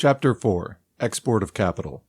Chapter 4. Export of Capital.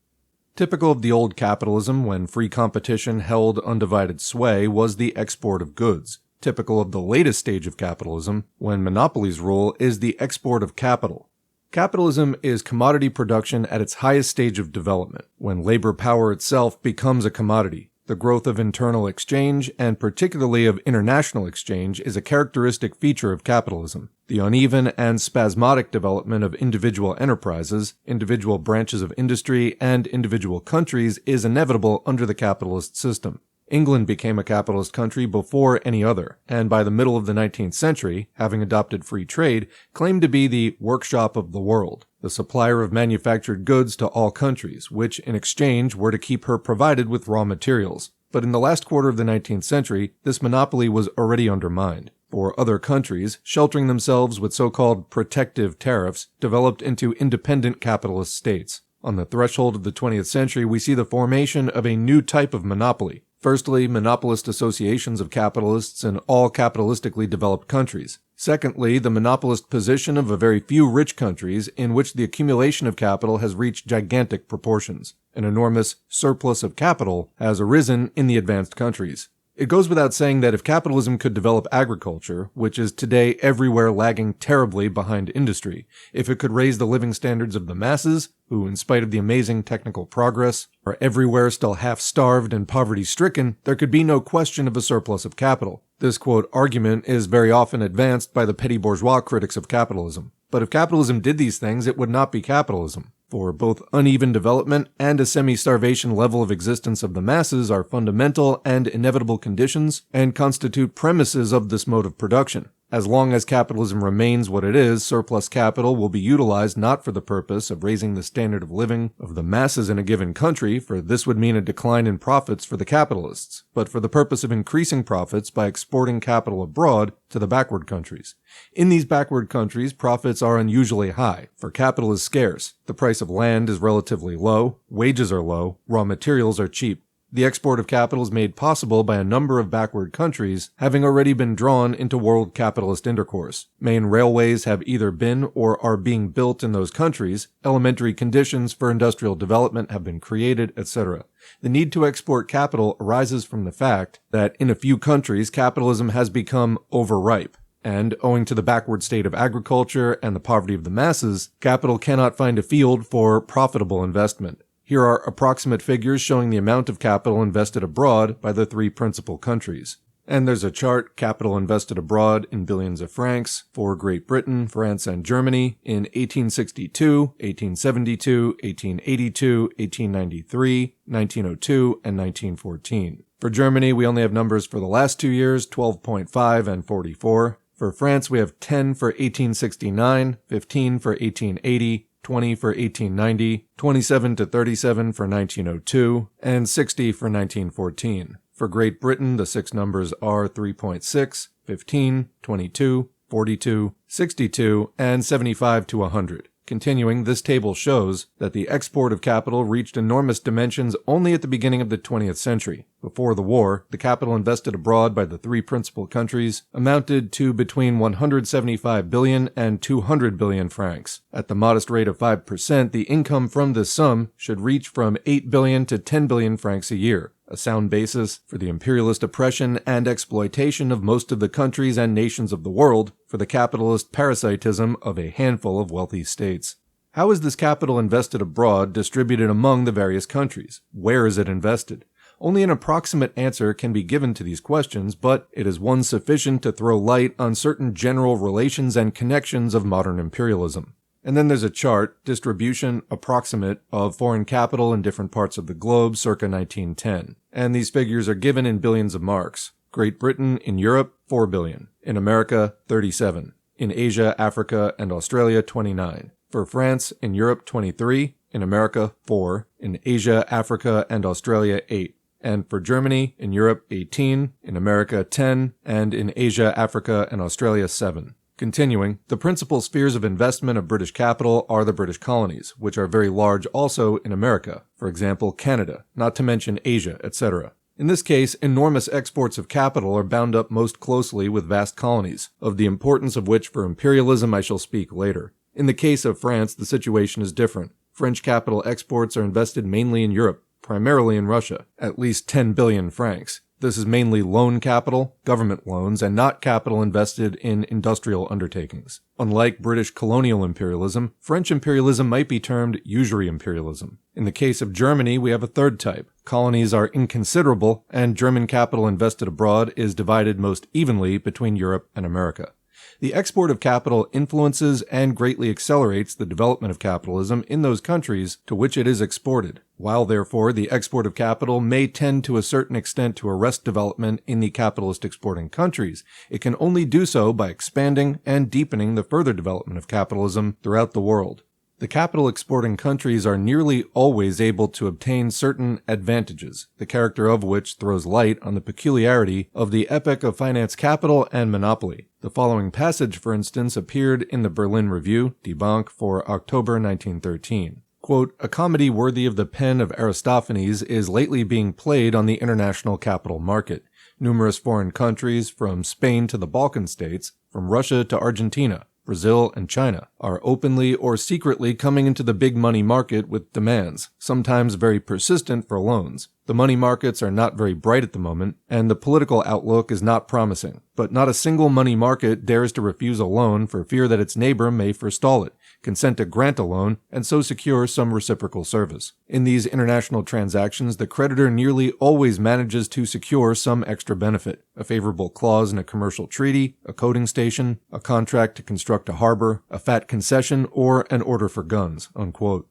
Typical of the old capitalism, when free competition held undivided sway, was the export of goods. Typical of the latest stage of capitalism, when monopolies rule, is the export of capital. Capitalism is commodity production at its highest stage of development, when labor power itself becomes a commodity. The growth of internal exchange, and particularly of international exchange, is a characteristic feature of capitalism. The uneven and spasmodic development of individual enterprises, individual branches of industry, and individual countries is inevitable under the capitalist system. England became a capitalist country before any other, and by the middle of the 19th century, having adopted free trade, claimed to be the workshop of the world, the supplier of manufactured goods to all countries, which in exchange were to keep her provided with raw materials. But in the last quarter of the 19th century, this monopoly was already undermined. For other countries, sheltering themselves with so-called protective tariffs, developed into independent capitalist states. On the threshold of the 20th century, we see the formation of a new type of monopoly. Firstly, monopolist associations of capitalists in all capitalistically developed countries. Secondly, the monopolist position of a very few rich countries in which the accumulation of capital has reached gigantic proportions. An enormous surplus of capital has arisen in the advanced countries. It goes without saying that if capitalism could develop agriculture, which is today everywhere lagging terribly behind industry, if it could raise the living standards of the masses, who, in spite of the amazing technical progress, are everywhere still half-starved and poverty-stricken, there could be no question of a surplus of capital. This, quote, argument is very often advanced by the petty bourgeois critics of capitalism. But if capitalism did these things, it would not be capitalism. For both uneven development and a semi-starvation level of existence of the masses are fundamental and inevitable conditions and constitute premises of this mode of production. As long as capitalism remains what it is, surplus capital will be utilized not for the purpose of raising the standard of living of the masses in a given country, for this would mean a decline in profits for the capitalists, but for the purpose of increasing profits by exporting capital abroad to the backward countries. In these backward countries, profits are unusually high, for capital is scarce, the price of land is relatively low, wages are low, raw materials are cheap. The export of capital is made possible by a number of backward countries having already been drawn into world capitalist intercourse. Main railways have either been or are being built in those countries, elementary conditions for industrial development have been created, etc. The need to export capital arises from the fact that in a few countries capitalism has become overripe. And, owing to the backward state of agriculture and the poverty of the masses, capital cannot find a field for profitable investment. Here are approximate figures showing the amount of capital invested abroad by the three principal countries. And there's a chart, capital invested abroad in billions of francs for Great Britain, France, and Germany in 1862, 1872, 1882, 1893, 1902, and 1914. For Germany, we only have numbers for the last 2 years, 12.5 and 44. For France, we have 10 for 1869, 15 for 1880, 20 for 1890, 27 to 37 for 1902, and 60 for 1914. For Great Britain, the six numbers are 3.6, 15, 22, 42, 62, and 75 to 100. Continuing, this table shows that the export of capital reached enormous dimensions only at the beginning of the 20th century. Before the war, the capital invested abroad by the three principal countries amounted to between 175 billion and 200 billion francs. At the modest rate of 5%, the income from this sum should reach from 8 billion to 10 billion francs a year, a sound basis for the imperialist oppression and exploitation of most of the countries and nations of the world, for the capitalist parasitism of a handful of wealthy states. How is this capital invested abroad distributed among the various countries? Where is it invested? Only an approximate answer can be given to these questions, but it is one sufficient to throw light on certain general relations and connections of modern imperialism. And then there's a chart, distribution approximate, of foreign capital in different parts of the globe circa 1910. And these figures are given in billions of marks. Great Britain in Europe, 4 billion. In America, 37. In Asia, Africa, and Australia, 29. For France, in Europe, 23. In America, 4. In Asia, Africa, and Australia, 8. And for Germany, in Europe, 18. In America, 10. And in Asia, Africa, and Australia, 7. Continuing, the principal spheres of investment of British capital are the British colonies, which are very large also in America, for example Canada, not to mention Asia, etc. In this case, enormous exports of capital are bound up most closely with vast colonies, of the importance of which for imperialism I shall speak later. In the case of France, the situation is different. French capital exports are invested mainly in Europe, primarily in Russia, at least 10 billion francs. This is mainly loan capital, government loans, and not capital invested in industrial undertakings. Unlike British colonial imperialism, French imperialism might be termed usury imperialism. In the case of Germany, we have a third type. Colonies are inconsiderable, and German capital invested abroad is divided most evenly between Europe and America. The export of capital influences and greatly accelerates the development of capitalism in those countries to which it is exported. While, therefore, the export of capital may tend to a certain extent to arrest development in the capitalist exporting countries, it can only do so by expanding and deepening the further development of capitalism throughout the world. The capital exporting countries are nearly always able to obtain certain advantages, the character of which throws light on the peculiarity of the epoch of finance capital and monopoly. The following passage, for instance, appeared in the Berlin Review, Die Bank, for October 1913. Quote, "A comedy worthy of the pen of Aristophanes is lately being played on the international capital market. Numerous foreign countries, from Spain to the Balkan states, from Russia to Argentina, Brazil, and China, are openly or secretly coming into the big money market with demands, sometimes very persistent, for loans. The money markets are not very bright at the moment, and the political outlook is not promising. But not a single money market dares to refuse a loan for fear that its neighbor may forestall it, consent to grant a loan, and so secure some reciprocal service. In these international transactions, the creditor nearly always manages to secure some extra benefit, a favorable clause in a commercial treaty, a coating station, a contract to construct a harbor, a fat concession, or an order for guns." Unquote.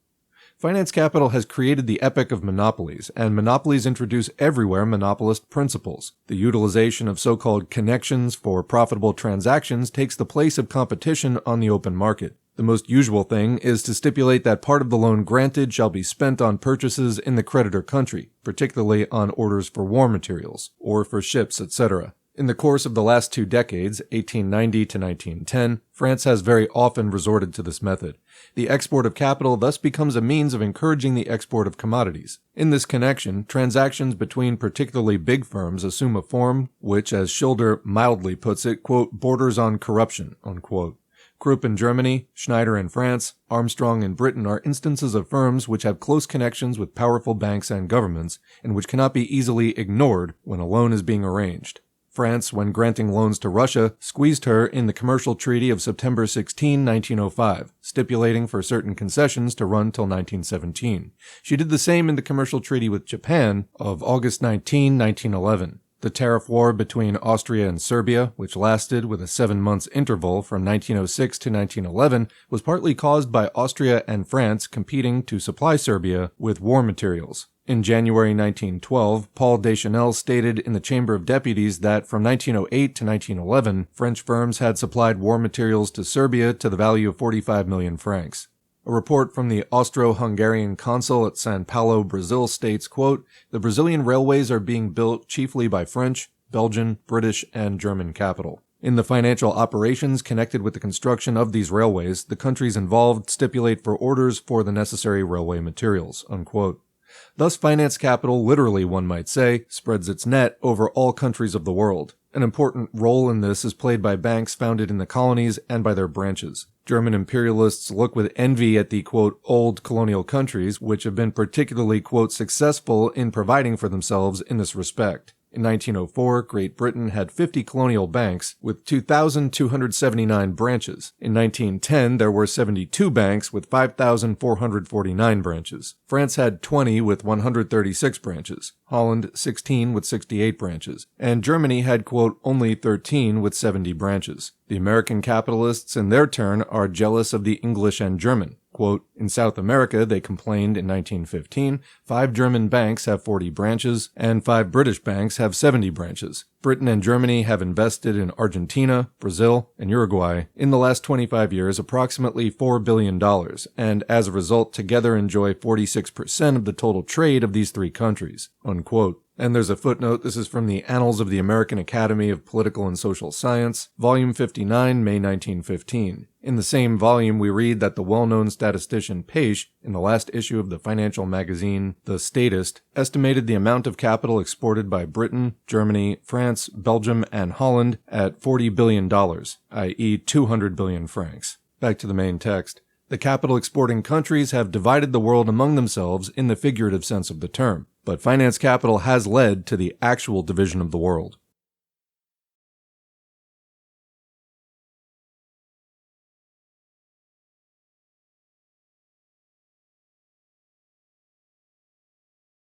Finance capital has created the epoch of monopolies, and monopolies introduce everywhere monopolist principles. The utilization of so-called connections for profitable transactions takes the place of competition on the open market. The most usual thing is to stipulate that part of the loan granted shall be spent on purchases in the creditor country, particularly on orders for war materials, or for ships, etc. In the course of the last 2 decades, 1890 to 1910, France has very often resorted to this method. The export of capital thus becomes a means of encouraging the export of commodities. In this connection, transactions between particularly big firms assume a form which, as Schilder mildly puts it, quote, "borders on corruption," unquote. Krupp in Germany, Schneider in France, Armstrong in Britain are instances of firms which have close connections with powerful banks and governments, and which cannot be easily ignored when a loan is being arranged. France, when granting loans to Russia, squeezed her in the Commercial Treaty of September 16, 1905, stipulating for certain concessions to run till 1917. She did the same in the Commercial Treaty with Japan of August 19, 1911. The tariff war between Austria and Serbia, which lasted with a 7-month interval from 1906 to 1911, was partly caused by Austria and France competing to supply Serbia with war materials. In January 1912, Paul Deschanel stated in the Chamber of Deputies that from 1908 to 1911, French firms had supplied war materials to Serbia to the value of 45 million francs. A report from the Austro-Hungarian consul at Sao Paulo, Brazil states, quote, "The Brazilian railways are being built chiefly by French, Belgian, British, and German capital. In the financial operations connected with the construction of these railways, the countries involved stipulate for orders for the necessary railway materials," unquote. Thus, finance capital, literally one might say, spreads its net over all countries of the world. An important role in this is played by banks founded in the colonies and by their branches. German imperialists look with envy at the, quote, "old colonial countries," which have been particularly, quote, "successful in providing for themselves in this respect." In 1904, Great Britain had 50 colonial banks with 2,279 branches. In 1910, there were 72 banks with 5,449 branches. France had 20 with 136 branches. Holland, 16 with 68 branches. And Germany had, quote, "only 13 with 70 branches." The American capitalists, in their turn, are jealous of the English and German. Quote, "In South America," they complained in 1915, 5 German banks have 40 branches, and 5 British banks have 70 branches. Britain and Germany have invested in Argentina, Brazil, and Uruguay in the last 25 years approximately $4 billion, and as a result together enjoy 46% of the total trade of these 3 countries. Unquote. And there's a footnote. This is from the Annals of the American Academy of Political and Social Science, Volume 59, May 1915. In the same volume, we read that the well-known statistician Page, in the last issue of the financial magazine The Statist, estimated the amount of capital exported by Britain, Germany, France, Belgium, and Holland at $40 billion, i.e. 200 billion francs. Back to the main text. The capital-exporting countries have divided the world among themselves in the figurative sense of the term, but finance capital has led to the actual division of the world.